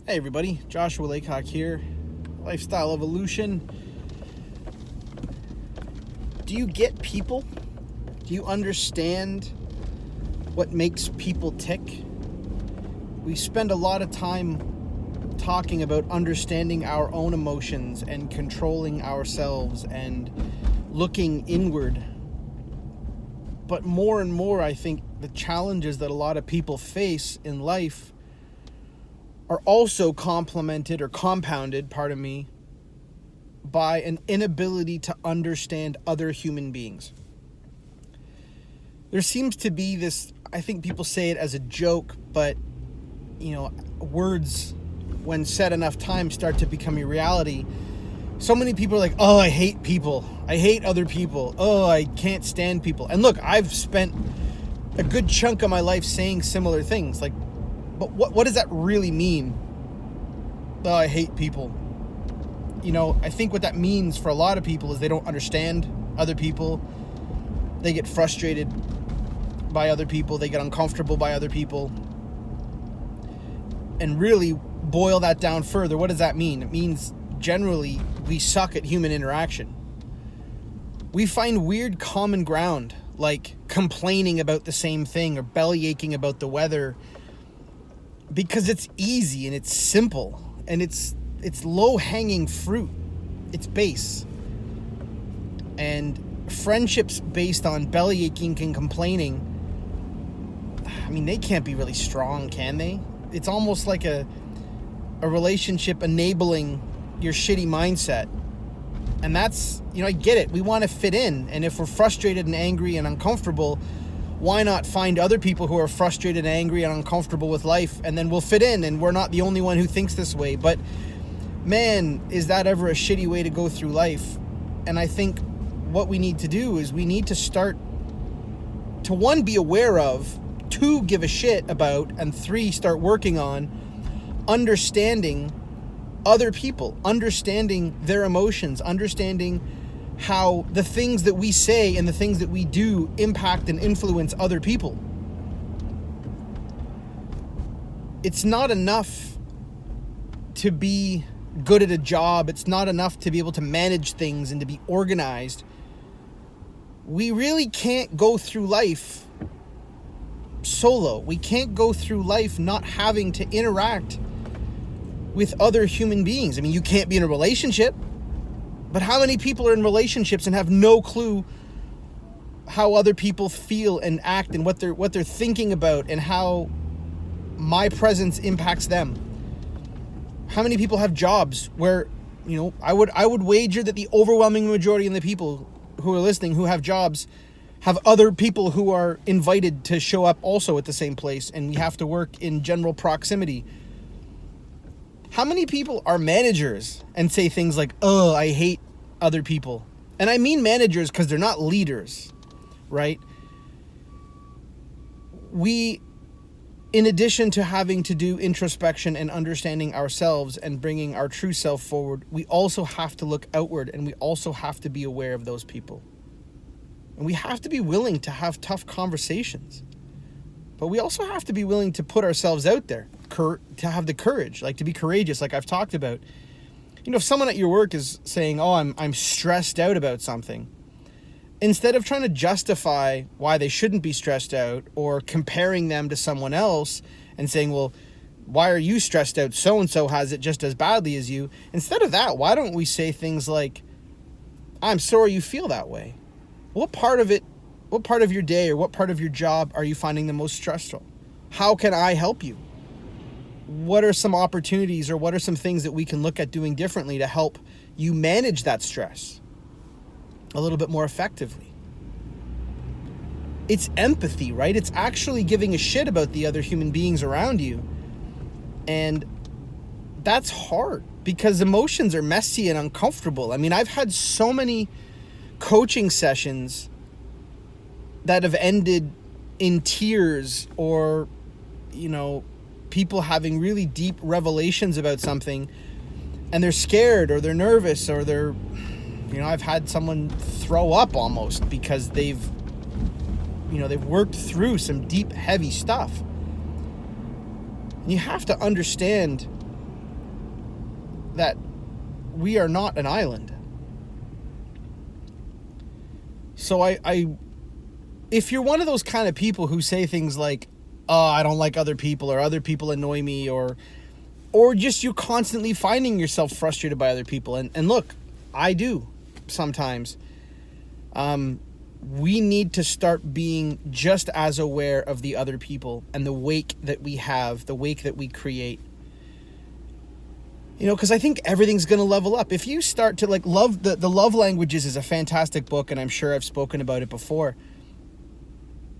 Hey everybody, Joshua Laycock here, Lifestyle Evolution. Do you get people? Do you understand what makes people tick? We spend a lot of time talking about understanding our own emotions and controlling ourselves and looking inward. But more and more, I think the challenges that a lot of people face in life are also compounded by an inability to understand other human beings. There seems to be this, I think people say it as a joke, but words when said enough times start to become a reality. So many people are like, oh, I hate people. I hate other people. Oh, I can't stand people. And look, I've spent a good chunk of my life saying similar things. Like, but what does that really mean? Oh, I hate people. I think what that means for a lot of people is they don't understand other people. They get frustrated by other people. They get uncomfortable by other people. And really boil that down further, what does that mean? It means generally we suck at human interaction. We find weird common ground, like complaining about the same thing or belly aching about the weather, because it's easy and it's simple and it's low-hanging fruit. It's base. And friendships based on belly aching and complaining, they can't be really strong, can they? It's almost like a relationship enabling your shitty mindset. And that's, I get it. We want to fit in. And if we're frustrated and angry and uncomfortable, why not find other people who are frustrated, angry, and uncomfortable with life, and then we'll fit in, and we're not the only one who thinks this way. But man, is that ever a shitty way to go through life? And I think what we need to do is we need to start to, 1, be aware of, 2, give a shit about, and 3, start working on understanding other people, understanding their emotions, understanding how the things that we say and the things that we do impact and influence other people. It's not enough to be good at a job. It's not enough to be able to manage things and to be organized. We really can't go through life solo. We can't go through life not having to interact with other human beings. You can't be in a relationship. But how many people are in relationships and have no clue how other people feel and act and what they're thinking about and how my presence impacts them? How many people have jobs where, I would wager that the overwhelming majority of the people who are listening who have jobs have other people who are invited to show up also at the same place, and we have to work in general proximity. How many people are managers and say things like, oh, I hate other people? And I mean managers because they're not leaders, right? We, in addition to having to do introspection and understanding ourselves and bringing our true self forward, we also have to look outward, and we also have to be aware of those people. And we have to be willing to have tough conversations. But we also have to be willing to put ourselves out there, to have the courage, to be courageous, like I've talked about. If someone at your work is saying, oh, I'm stressed out about something, instead of trying to justify why they shouldn't be stressed out or comparing them to someone else and saying, well, why are you stressed out? So-and-so has it just as badly as you. Instead of that, why don't we say things like, I'm sorry you feel that way. What part of your day or what part of your job are you finding the most stressful? How can I help you? What are some opportunities or what are some things that we can look at doing differently to help you manage that stress a little bit more effectively? It's empathy, right? It's actually giving a shit about the other human beings around you. And that's hard because emotions are messy and uncomfortable. I've had so many coaching sessions that have ended in tears or, people having really deep revelations about something, and they're scared or they're nervous or they're, I've had someone throw up almost because they've worked through some deep, heavy stuff. And you have to understand that we are not an island. So if you're one of those kind of people who say things like, oh, I don't like other people, or other people annoy me, or just you constantly finding yourself frustrated by other people. And look, I do sometimes. We need to start being just as aware of the other people and the wake that we have, the wake that we create. Because I think everything's going to level up. If you start to love, the Love Languages is a fantastic book, and I'm sure I've spoken about it before.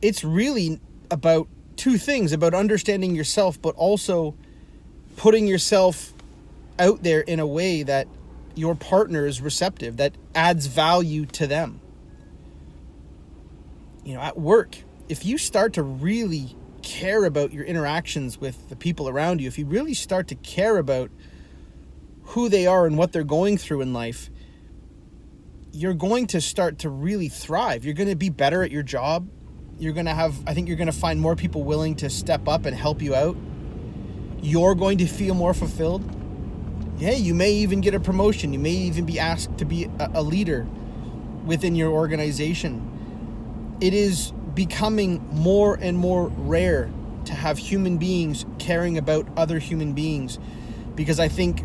It's really about two things, about understanding yourself, but also putting yourself out there in a way that your partner is receptive, that adds value to them. At work, if you start to really care about your interactions with the people around you, if you really start to care about who they are and what they're going through in life, you're going to start to really thrive. You're going to be better at your job. You're going to find more people willing to step up and help you out. You're going to feel more fulfilled. Yeah, you may even get a promotion. You may even be asked to be a leader within your organization. It is becoming more and more rare to have human beings caring about other human beings, because I think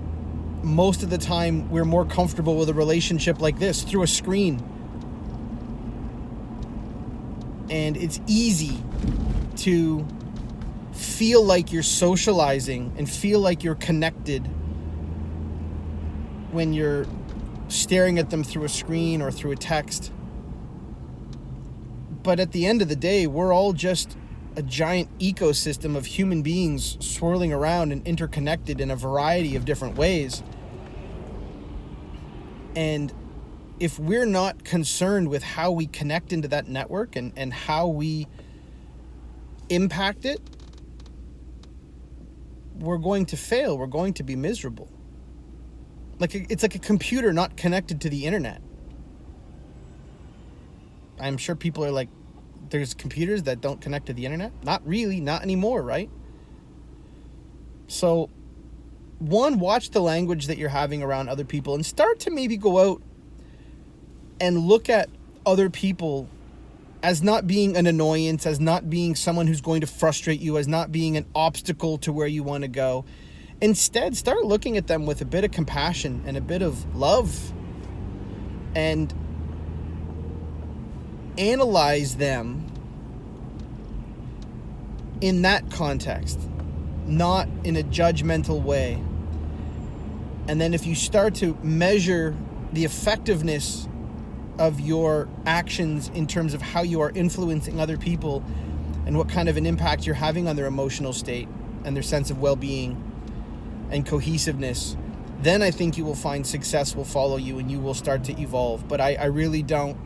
most of the time we're more comfortable with a relationship like this through a screen. And it's easy to feel like you're socializing and feel like you're connected when you're staring at them through a screen or through a text. But at the end of the day, we're all just a giant ecosystem of human beings swirling around and interconnected in a variety of different ways. And if we're not concerned with how we connect into that network and how we impact it, we're going to fail. We're going to be miserable. It's like a computer not connected to the internet. I'm sure people are like, there's computers that don't connect to the internet? Not really, not anymore, right? So, one, watch the language that you're having around other people and start to maybe go out and look at other people as not being an annoyance, as not being someone who's going to frustrate you, as not being an obstacle to where you want to go. Instead, start looking at them with a bit of compassion and a bit of love, and analyze them in that context, not in a judgmental way. And then if you start to measure the effectiveness of your actions in terms of how you are influencing other people and what kind of an impact you're having on their emotional state and their sense of well-being and cohesiveness, then I think you will find success will follow you and you will start to evolve. But I really don't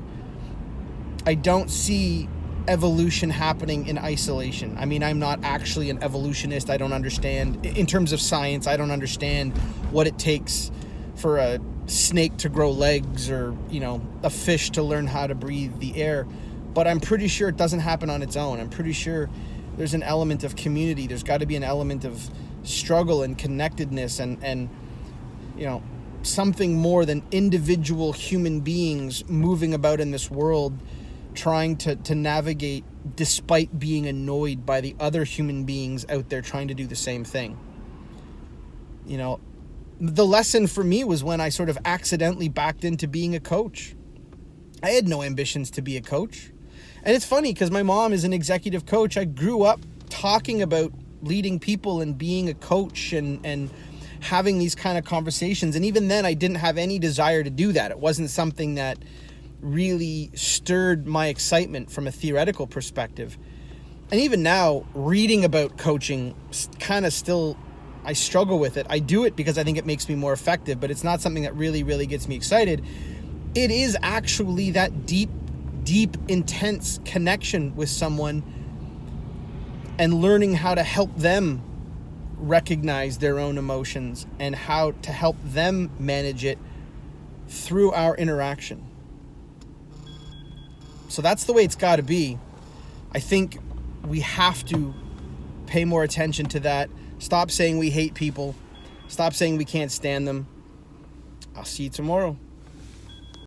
see evolution happening in isolation. I mean, I'm not actually an evolutionist. I don't understand, in terms of science, I don't understand what it takes for a snake to grow legs or, a fish to learn how to breathe the air. But I'm pretty sure it doesn't happen on its own. I'm pretty sure there's an element of community. There's got to be an element of struggle and connectedness and something more than individual human beings moving about in this world, trying to navigate despite being annoyed by the other human beings out there trying to do the same thing. The lesson for me was when I sort of accidentally backed into being a coach. I had no ambitions to be a coach. And it's funny because my mom is an executive coach. I grew up talking about leading people and being a coach and having these kind of conversations. And even then I didn't have any desire to do that. It wasn't something that really stirred my excitement from a theoretical perspective. And even now, reading about coaching kind of still, I struggle with it. I do it because I think it makes me more effective, but it's not something that really, really gets me excited. It is actually that deep, intense connection with someone and learning how to help them recognize their own emotions and how to help them manage it through our interaction. So that's the way it's got to be. I think we have to pay more attention to that. Stop saying we hate people. Stop saying we can't stand them. I'll see you tomorrow.